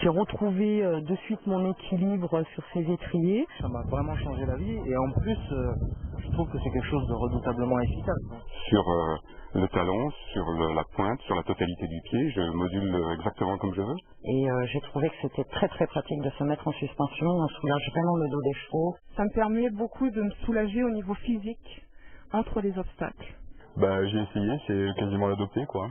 J'ai retrouvé de suite mon équilibre sur ces étriers. Ça m'a vraiment changé la vie et en plus, je trouve que c'est quelque chose de redoutablement efficace. Sur le talon, sur la pointe, sur la totalité du pied, je module exactement comme je veux. Et j'ai trouvé que c'était très très pratique de se mettre en suspension. On soulage vraiment le dos des chevaux. Ça me permet beaucoup de me soulager au niveau physique entre les obstacles. Bah, j'ai essayé, c'est quasiment l'adopter quoi.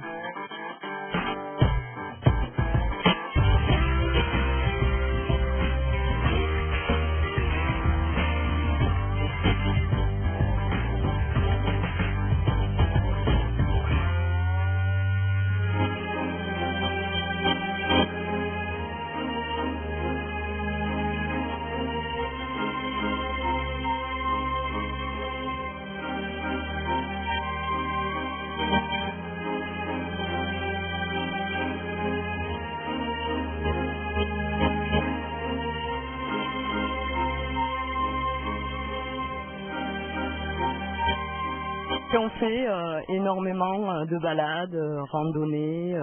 On fait énormément de balades, randonnées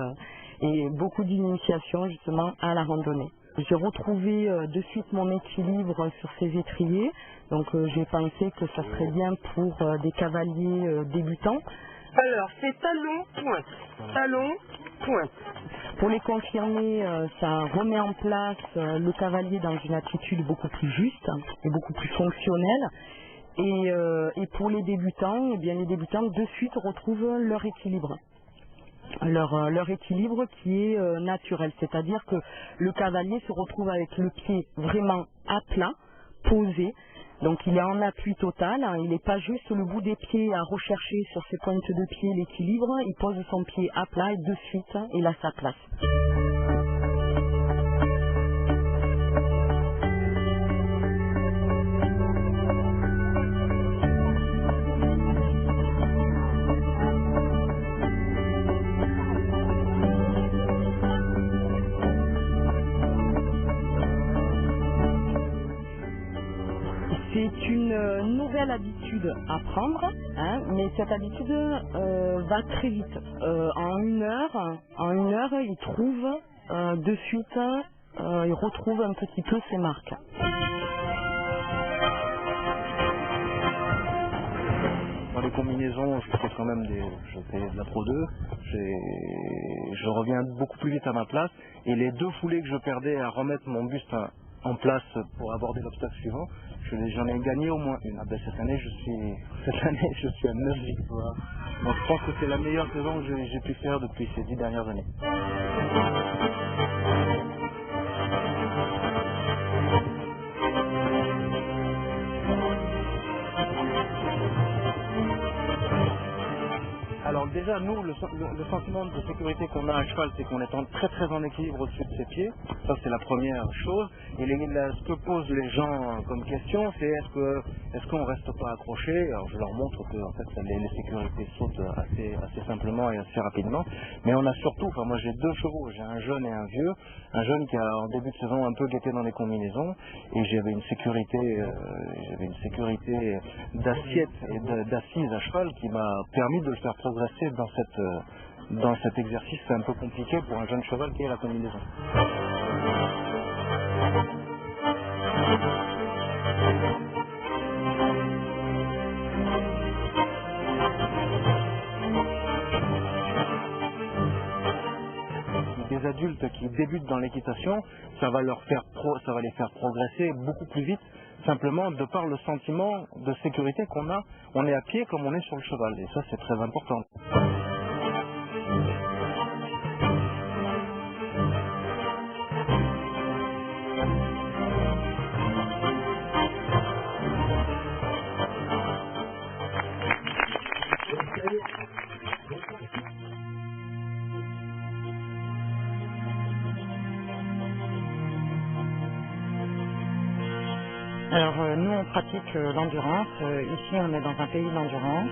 et beaucoup d'initiations justement à la randonnée. J'ai retrouvé de suite mon équilibre sur ces étriers, donc j'ai pensé que ça serait bien pour des cavaliers débutants. Alors, c'est talon, pointe. Pour les confirmer, ça remet en place le cavalier dans une attitude beaucoup plus juste et beaucoup plus fonctionnelle. Et pour les débutants, eh bien les débutants de suite retrouvent leur équilibre. Leur équilibre qui est naturel, c'est-à-dire que le cavalier se retrouve avec le pied vraiment à plat, posé. Donc il est en appui total, hein, il n'est pas juste le bout des pieds à rechercher sur ses pointes de pied l'équilibre, il pose son pied à plat et de suite il a sa place. C'est une nouvelle habitude à prendre, hein, mais cette habitude va très vite. En une heure, il trouve de suite, il retrouve un petit peu ses marques. Dans les combinaisons, je fais quand même je fais de la Pro 2, je reviens beaucoup plus vite à ma place et les 2 foulées que je perdais à remettre mon buste en place pour aborder l'obstacle suivant, j'en ai gagné au moins une. Ah ben, cette année je suis à 9 victoires. Donc je pense que c'est la meilleure saison que j'ai pu faire depuis ces 10 dernières années. Alors déjà, nous, le sentiment de sécurité qu'on a à cheval, c'est qu'on est très très en équilibre au-dessus de ses pieds. Ça, c'est la première chose. Et ce que posent les gens comme question, c'est est-ce qu'on reste pas accroché? Alors je leur montre que en fait, les sécurités sautent assez simplement et assez rapidement. Mais on a surtout, enfin moi j'ai 2 chevaux, j'ai un jeune et un vieux. Un jeune qui a en début de saison un peu guetté dans les combinaisons. Et j'avais une sécurité d'assiette et d'assise à cheval qui m'a permis de le faire progresser dans cet exercice. C'est un peu compliqué pour un jeune cheval qui est la combinaison. Des adultes qui débutent dans l'équitation, ça va les faire progresser beaucoup plus vite, simplement de par le sentiment de sécurité qu'on a. On est à pied comme on est sur le cheval, et ça c'est très important. Alors nous on pratique l'endurance, ici on est dans un pays d'endurance.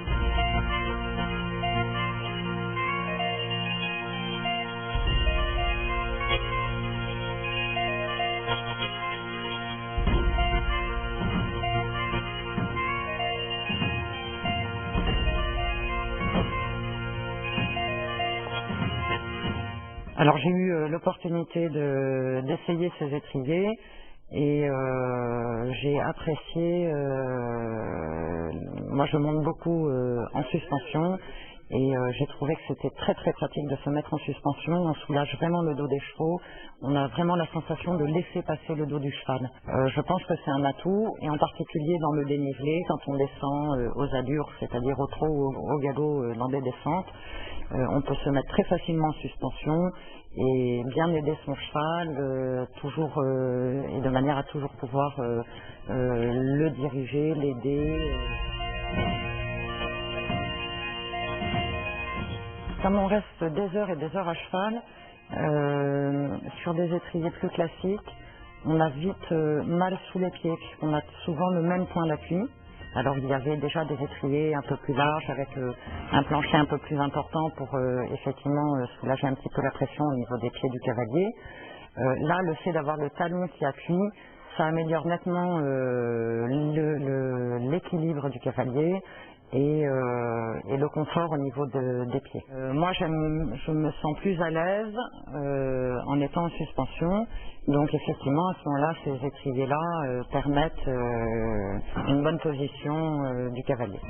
Alors j'ai eu l'opportunité d'essayer ces étriers et j'ai apprécié. Moi je monte beaucoup en suspension et j'ai trouvé que c'était très très pratique de se mettre en suspension. On soulage vraiment le dos des chevaux. On a vraiment la sensation de laisser passer le dos du cheval. Je pense que c'est un atout et en particulier dans le dénivelé quand on descend aux allures, c'est-à-dire au trot ou au galop dans des descentes. On peut se mettre très facilement en suspension et bien aider son cheval, toujours et de manière à toujours pouvoir le diriger, l'aider. Comme on reste des heures et des heures à cheval, sur des étriers plus classiques, on a vite mal sous les pieds puisqu'on a souvent le même point d'appui. Alors il y avait déjà des étriers un peu plus larges avec un plancher un peu plus important pour effectivement soulager un petit peu la pression au niveau des pieds du cavalier. Là, le fait d'avoir le talon qui appuie, ça améliore nettement l'équilibre du cavalier et le confort au niveau des pieds. Moi, je me sens plus à l'aise en étant en suspension. Donc effectivement, à ce moment-là, ces étriers-là permettent une bonne position du cavalier.